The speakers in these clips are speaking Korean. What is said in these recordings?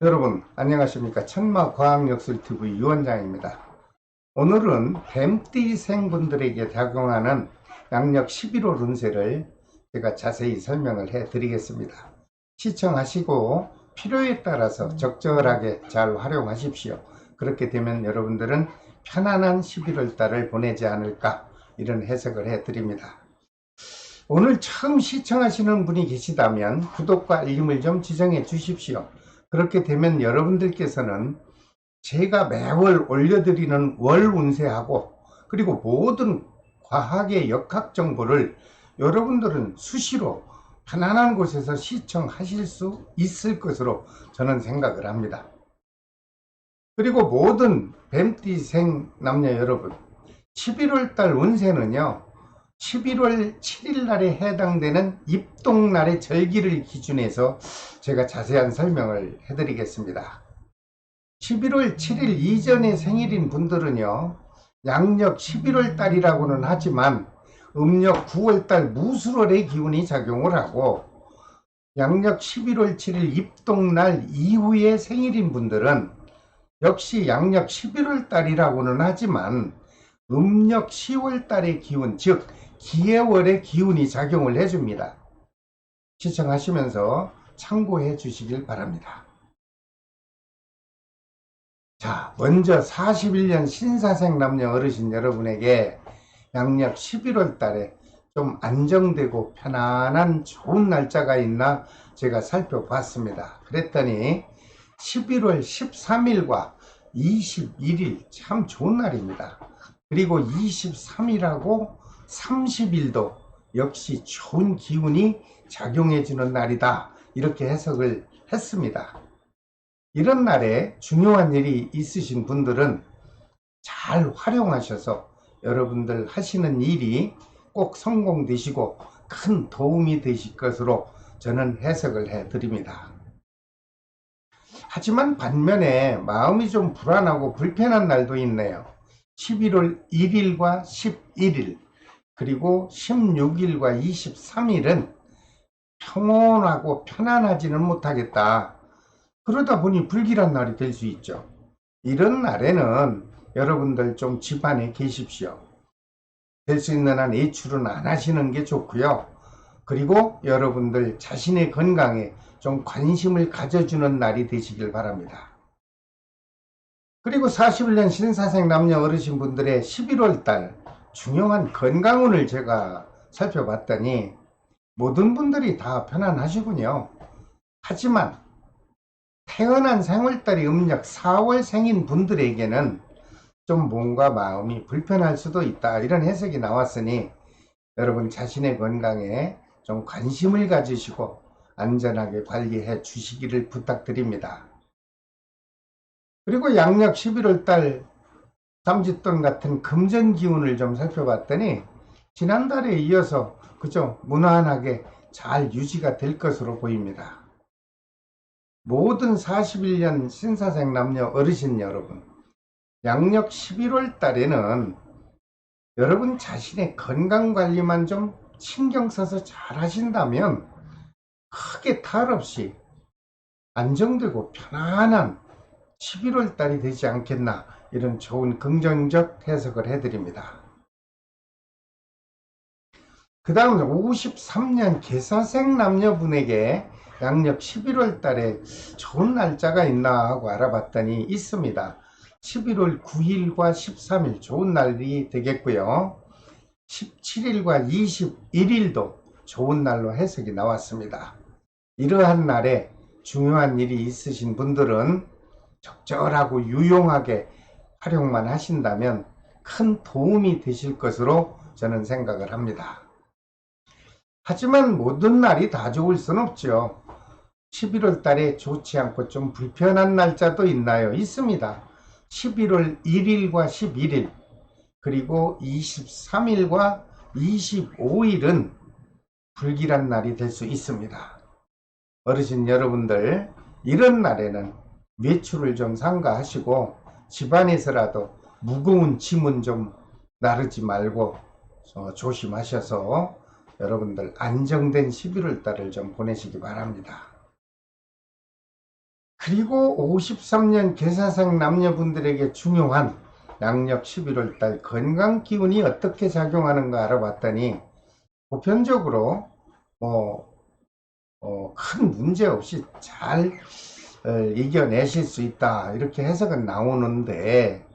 여러분 안녕하십니까. 천마과학역술TV 유원장입니다. 오늘은 뱀띠생분들에게 작용하는 양력 11월 운세를 제가 자세히 설명을 해 드리겠습니다. 시청하시고 필요에 따라서 적절하게 잘 활용하십시오. 그렇게 되면 여러분들은 편안한 11월 달을 보내지 않을까, 이런 해석을 해 드립니다. 오늘 처음 시청하시는 분이 계시다면 구독과 알림을 좀 지정해 주십시오. 그렇게 되면 여러분들께서는 제가 매월 올려드리는 월 운세하고 그리고 모든 과학의 역학 정보를 여러분들은 수시로 편안한 곳에서 시청하실 수 있을 것으로 저는 생각을 합니다. 그리고 모든 뱀띠생 남녀 여러분, 11월 달 운세는요, 11월 7일 날에 해당되는 입동날의 절기를 기준해서 제가 자세한 설명을 해드리겠습니다. 11월 7일 이전의 생일인 분들은요, 양력 11월 달이라고는 하지만 음력 9월 달 무술월의 기운이 작용을 하고, 양력 11월 7일 입동날 이후의 생일인 분들은 역시 양력 11월 달이라고는 하지만 음력 10월 달의 기운, 즉 기해월의 기운이 작용을 해줍니다. 시청하시면서 참고해 주시길 바랍니다. 자, 먼저 41년 신사생 남녀 어르신 여러분에게 양력 11월 달에 좀 안정되고 편안한 좋은 날짜가 있나 제가 살펴봤습니다. 그랬더니 11월 13일과 21일 참 좋은 날입니다. 그리고 23일하고 30일도 역시 좋은 기운이 작용해 주는 날이다, 이렇게 해석을 했습니다. 이런 날에 중요한 일이 있으신 분들은 잘 활용하셔서 여러분들 하시는 일이 꼭 성공되시고 큰 도움이 되실 것으로 저는 해석을 해 드립니다. 하지만 반면에 마음이 좀 불안하고 불편한 날도 있네요. 11월 1일과 11일 그리고 16일과 23일은 평온하고 편안하지는 못하겠다. 그러다 보니 불길한 날이 될 수 있죠. 이런 날에는 여러분들 좀 집안에 계십시오. 될 수 있는 한 외출은 안 하시는 게 좋고요. 그리고 여러분들 자신의 건강에 좀 관심을 가져주는 날이 되시길 바랍니다. 그리고 41년 신사생 남녀 어르신 분들의 11월 달 중요한 건강운을 제가 살펴봤더니 모든 분들이 다 편안하시군요. 하지만 태어난 생월달이 음력 4월 생인 분들에게는 좀 몸과 마음이 불편할 수도 있다, 이런 해석이 나왔으니 여러분 자신의 건강에 좀 관심을 가지시고 안전하게 관리해 주시기를 부탁드립니다. 그리고 양력 11월 달 삼짓돈 같은 금전 기운을 좀 살펴봤더니 지난달에 이어서 그저 무난하게 잘 유지가 될 것으로 보입니다. 모든 41년 신사생 남녀 어르신 여러분, 양력 11월 달에는 여러분 자신의 건강 관리만 좀 신경 써서 잘 하신다면 크게 탈 없이 안정되고 편안한 11월 달이 되지 않겠나, 이런 좋은 긍정적 해석을 해드립니다. 그 다음 53년 개사생 남녀분에게 양력 11월 달에 좋은 날짜가 있나 하고 알아봤더니 있습니다. 11월 9일과 13일 좋은 날이 되겠고요. 17일과 21일도 좋은 날로 해석이 나왔습니다. 이러한 날에 중요한 일이 있으신 분들은 적절하고 유용하게 활용만 하신다면 큰 도움이 되실 것으로 저는 생각을 합니다. 하지만 모든 날이 다 좋을 순 없죠. 11월 달에 좋지 않고 좀 불편한 날짜도 있나요? 있습니다. 11월 1일과 11일 그리고 23일과 25일은 불길한 날이 될 수 있습니다. 어르신 여러분들, 이런 날에는 외출을 좀 삼가하시고 집안에서라도 무거운 짐은 좀 나르지 말고 조심하셔서 여러분들 안정된 11월 달을 좀 보내시기 바랍니다. 그리고 53년 계사생 남녀분들에게 중요한 양력 11월달 건강기운이 어떻게 작용하는가 알아봤더니 보편적으로 큰 문제 없이 잘 이겨내실 수 있다 이렇게 해석은 나오는데,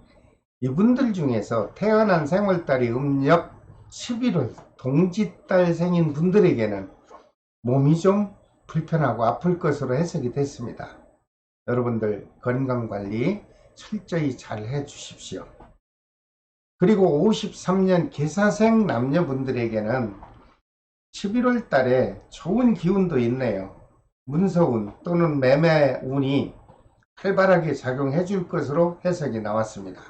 이분들 중에서 태어난 생월달이 음력 11월 동짓달 생인 분들에게는 몸이 좀 불편하고 아플 것으로 해석이 됐습니다. 여러분들 건강관리 철저히 잘 해 주십시오. 그리고 53년 계사생 남녀분들에게는 11월 달에 좋은 기운도 있네요. 문서운 또는 매매운이 활발하게 작용해 줄 것으로 해석이 나왔습니다.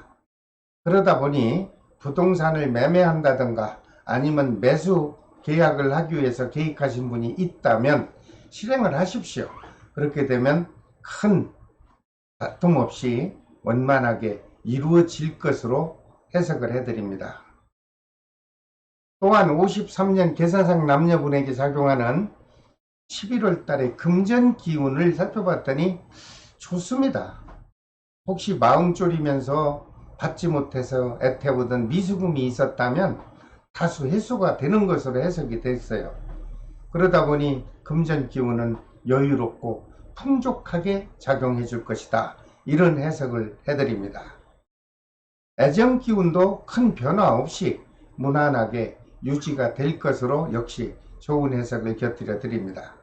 그러다 보니 부동산을 매매한다든가 아니면 매수 계약을 하기 위해서 계획하신 분이 있다면 실행을 하십시오. 그렇게 되면 큰 다툼 없이 원만하게 이루어질 것으로 해석을 해드립니다. 또한 53년 계사생 남녀분에게 작용하는 11월 달의 금전 기운을 살펴봤더니 좋습니다. 혹시 마음 졸이면서 받지 못해서 애태우던 미수금이 있었다면 다수 해소가 되는 것으로 해석이 됐어요. 그러다 보니 금전 기운은 여유롭고 풍족하게 작용해 줄 것이다, 이런 해석을 해드립니다. 애정 기운도 큰 변화 없이 무난하게 유지가 될 것으로 역시 좋은 해석을 곁들여 드립니다.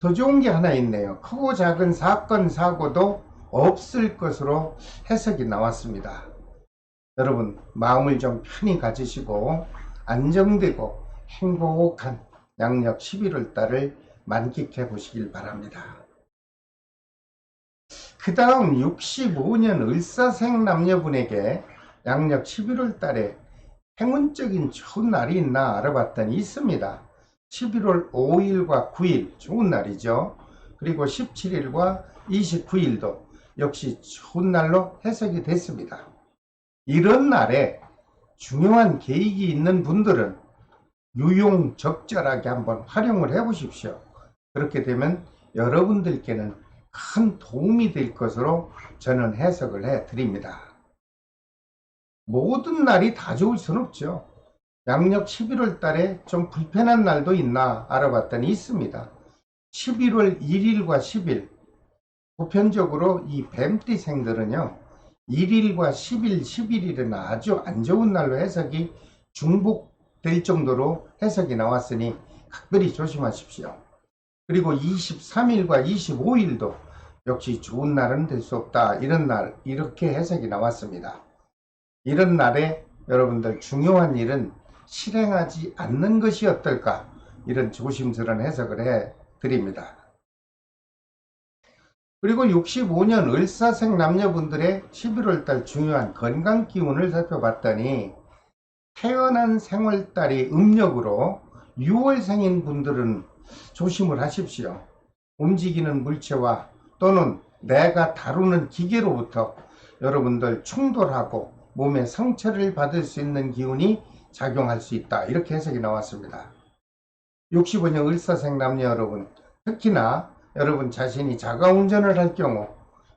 더 좋은 게 하나 있네요. 크고 작은 사건 사고도 없을 것으로 해석이 나왔습니다. 여러분 마음을 좀 편히 가지시고 안정되고 행복한 양력 11월 달을 만끽해 보시길 바랍니다. 그 다음 65년 을사생 남녀분에게 양력 11월 달에 행운적인 좋은 날이 있나 알아봤더니 있습니다. 11월 5일과 9일 좋은 날이죠. 그리고 17일과 29일도 역시 좋은 날로 해석이 됐습니다. 이런 날에 중요한 계획이 있는 분들은 유용적절하게 한번 활용을 해 보십시오. 그렇게 되면 여러분들께는 큰 도움이 될 것으로 저는 해석을 해 드립니다. 모든 날이 다 좋을 수는 없죠. 양력 11월 달에 좀 불편한 날도 있나 알아봤더니 있습니다. 11월 1일과 10일, 보편적으로 이 뱀띠생들은요 1일과 10일, 11일은 아주 안 좋은 날로 해석이 중복될 정도로 해석이 나왔으니 각별히 조심하십시오. 그리고 23일과 25일도 역시 좋은 날은 될 수 없다, 이런 날, 이렇게 해석이 나왔습니다. 이런 날에 여러분들 중요한 일은 실행하지 않는 것이 어떨까, 이런 조심스러운 해석을 해 드립니다. 그리고 65년 을사생 남녀분들의 11월달 중요한 건강 기운을 살펴봤더니 태어난 생월달이 음력으로 6월생인 분들은 조심을 하십시오. 움직이는 물체와 또는 내가 다루는 기계로부터 여러분들 충돌하고 몸에 상처를 받을 수 있는 기운이 작용할 수 있다, 이렇게 해석이 나왔습니다. 65년 을사생 남녀 여러분, 특히나 여러분 자신이 자가운전을 할 경우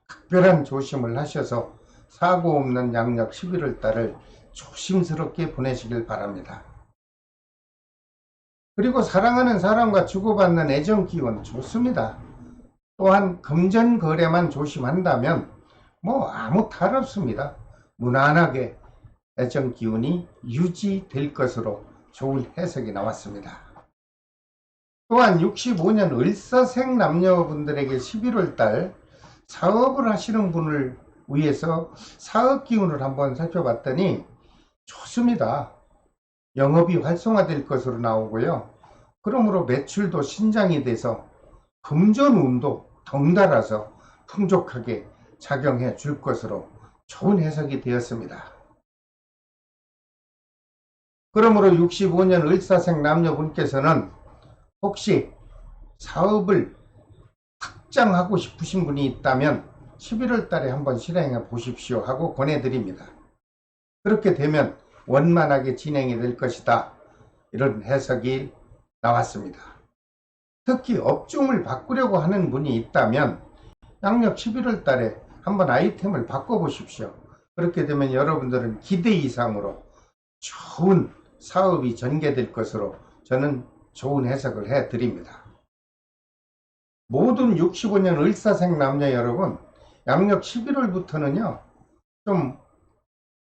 각별한 조심을 하셔서 사고 없는 양력 11월 달을 조심스럽게 보내시길 바랍니다. 그리고 사랑하는 사람과 주고받는 애정 기운 좋습니다. 또한 금전 거래만 조심한다면 아무 탈 없습니다. 무난하게 애정 기운이 유지될 것으로 좋은 해석이 나왔습니다. 또한 65년 을사생 남녀분들에게 11월달 사업을 하시는 분을 위해서 사업 기운을 한번 살펴봤더니 좋습니다. 영업이 활성화될 것으로 나오고요. 그러므로 매출도 신장이 돼서 금전운도 덩달아서 풍족하게 작용해 줄 것으로 좋은 해석이 되었습니다. 그러므로 65년 을사생 남녀분께서는 혹시 사업을 확장하고 싶으신 분이 있다면 11월 달에 한번 실행해 보십시오 하고 권해드립니다. 그렇게 되면 원만하게 진행이 될 것이다, 이런 해석이 나왔습니다. 특히 업종을 바꾸려고 하는 분이 있다면 양력 11월 달에 한번 아이템을 바꿔보십시오. 그렇게 되면 여러분들은 기대 이상으로 좋은 사업이 전개될 것으로 저는 좋은 해석을 해드립니다. 모든 65년 을사생 남녀 여러분, 양력 11월부터는요 좀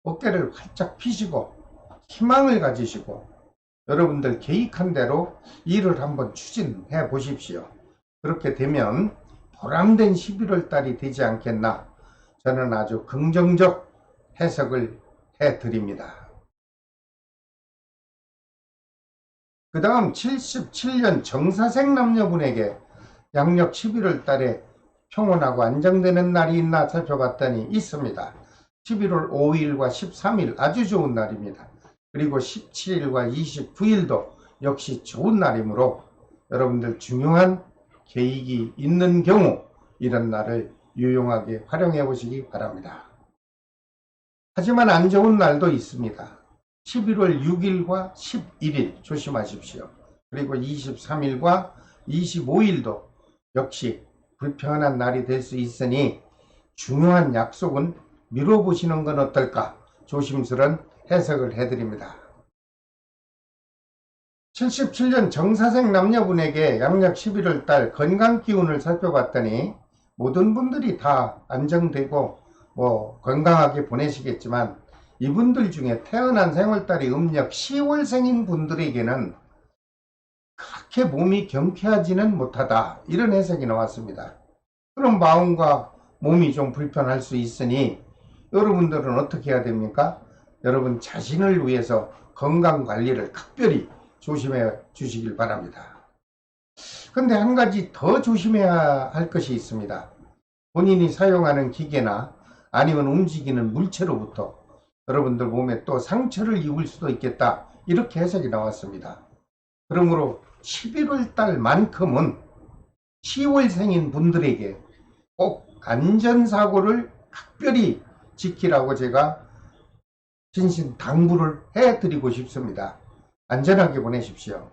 어깨를 활짝 펴시고 희망을 가지시고 여러분들 계획한 대로 일을 한번 추진해 보십시오. 그렇게 되면 보람된 11월 달이 되지 않겠나, 저는 아주 긍정적 해석을 해 드립니다. 그 다음 77년 정사생 남녀분에게 양력 11월 달에 평온하고 안정되는 날이 있나 살펴봤더니 있습니다. 11월 5일과 13일 아주 좋은 날입니다. 그리고 17일과 29일도 역시 좋은 날이므로 여러분들 중요한 계획이 있는 경우 이런 날을 유용하게 활용해 보시기 바랍니다. 하지만 안 좋은 날도 있습니다. 11월 6일과 11일 조심하십시오. 그리고 23일과 25일도 역시 불편한 날이 될 수 있으니 중요한 약속은 미뤄보시는 건 어떨까, 조심스런 해석을 해드립니다. 77년 정사생 남녀분에게 양력 11월 달 건강 기운을 살펴봤더니 모든 분들이 다 안정되고 건강하게 보내시겠지만 이분들 중에 태어난 생월달이 음력 10월생인 분들에게는 그렇게 몸이 경쾌하지는 못하다, 이런 해석이 나왔습니다. 그럼 마음과 몸이 좀 불편할 수 있으니 여러분들은 어떻게 해야 됩니까? 여러분 자신을 위해서 건강관리를 각별히 조심해 주시길 바랍니다. 근데 한 가지 더 조심해야 할 것이 있습니다. 본인이 사용하는 기계나 아니면 움직이는 물체로부터 여러분들 몸에 또 상처를 입을 수도 있겠다, 이렇게 해석이 나왔습니다. 그러므로 11월 달만큼은 10월생인 분들에게 꼭 안전사고를 각별히 지키라고 제가 진신당부를 해드리고 싶습니다. 안전하게 보내십시오.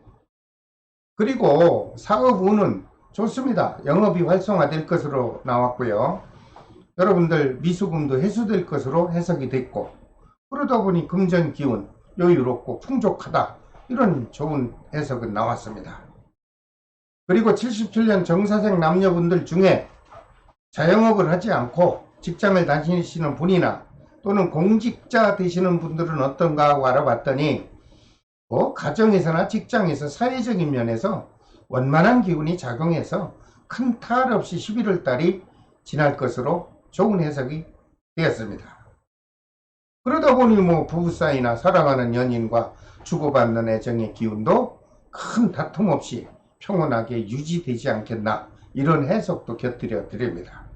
그리고 사업운은 좋습니다. 영업이 활성화될 것으로 나왔고요. 여러분들 미수금도 회수될 것으로 해석이 됐고, 그러다 보니 금전기운 여유롭고 풍족하다, 이런 좋은 해석은 나왔습니다. 그리고 77년 정사생 남녀분들 중에 자영업을 하지 않고 직장을 다니시는 분이나 또는 공직자 되시는 분들은 어떤가 하고 알아봤더니 가정에서나 직장에서 사회적인 면에서 원만한 기운이 작용해서 큰 탈 없이 11월 달이 지날 것으로 좋은 해석이 되었습니다. 그러다 보니 부부 사이나 사랑하는 연인과 주고받는 애정의 기운도 큰 다툼 없이 평온하게 유지되지 않겠나, 이런 해석도 곁들여 드립니다.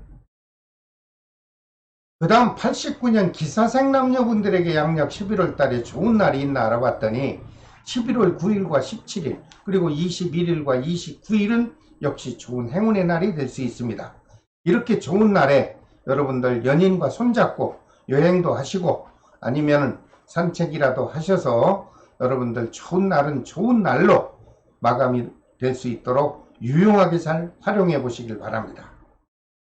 그 다음 89년 기사생 남녀분들에게 양력 11월 달에 좋은 날이 있나 알아봤더니 11월 9일과 17일 그리고 21일과 29일은 역시 좋은 행운의 날이 될 수 있습니다. 이렇게 좋은 날에 여러분들 연인과 손잡고 여행도 하시고 아니면 산책이라도 하셔서 여러분들 좋은 날은 좋은 날로 마감이 될 수 있도록 유용하게 잘 활용해 보시길 바랍니다.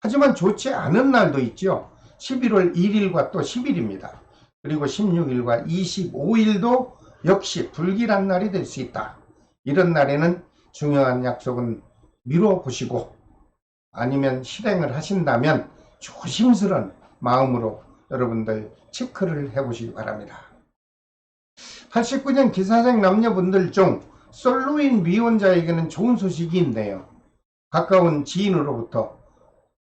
하지만 좋지 않은 날도 있죠. 11월 1일과 또 10일입니다. 그리고 16일과 25일도 역시 불길한 날이 될 수 있다. 이런 날에는 중요한 약속은 미뤄보시고 아니면 실행을 하신다면 조심스런 마음으로 여러분들 체크를 해보시기 바랍니다. 89년 기사생 남녀분들 중 솔로인 미혼자에게는 좋은 소식이 있네요. 가까운 지인으로부터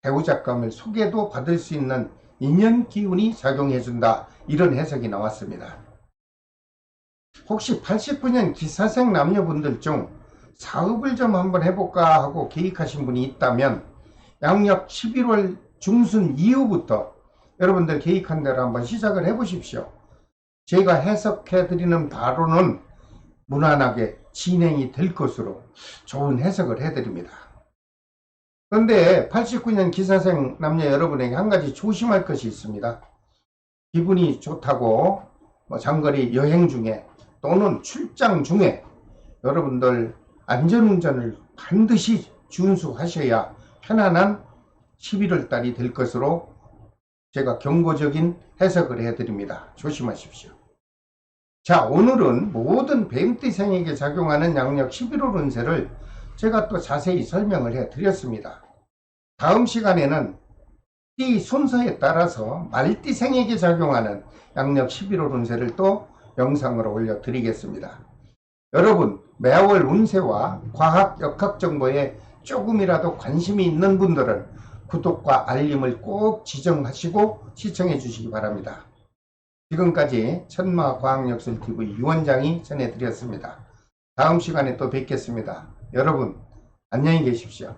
배우자감을 소개도 받을 수 있는 인연 기운이 작용해준다, 이런 해석이 나왔습니다. 혹시 89년 기사생 남녀분들 중 사업을 좀 한번 해볼까 하고 계획하신 분이 있다면 양력 11월 중순 이후부터 여러분들 계획한 대로 한번 시작을 해보십시오. 제가 해석해드리는 바로는 무난하게 진행이 될 것으로 좋은 해석을 해드립니다. 그런데 89년 기사생 남녀 여러분에게 한 가지 조심할 것이 있습니다. 기분이 좋다고 장거리 여행 중에 또는 출장 중에 여러분들 안전운전을 반드시 준수하셔야 편안한 11월 달이 될 것으로 제가 경고적인 해석을 해드립니다. 조심하십시오. 자, 오늘은 모든 뱀띠생에게 작용하는 양력 11월 운세를 제가 또 자세히 설명을 해드렸습니다. 다음 시간에는 띠 순서에 따라서 말띠생에게 작용하는 양력 11월 운세를 또 영상으로 올려드리겠습니다. 여러분, 매월 운세와 과학 역학 정보에 조금이라도 관심이 있는 분들은 구독과 알림을 꼭 지정하시고 시청해 주시기 바랍니다. 지금까지 천마과학역술TV 유원장이 전해드렸습니다. 다음 시간에 또 뵙겠습니다. 여러분, 안녕히 계십시오.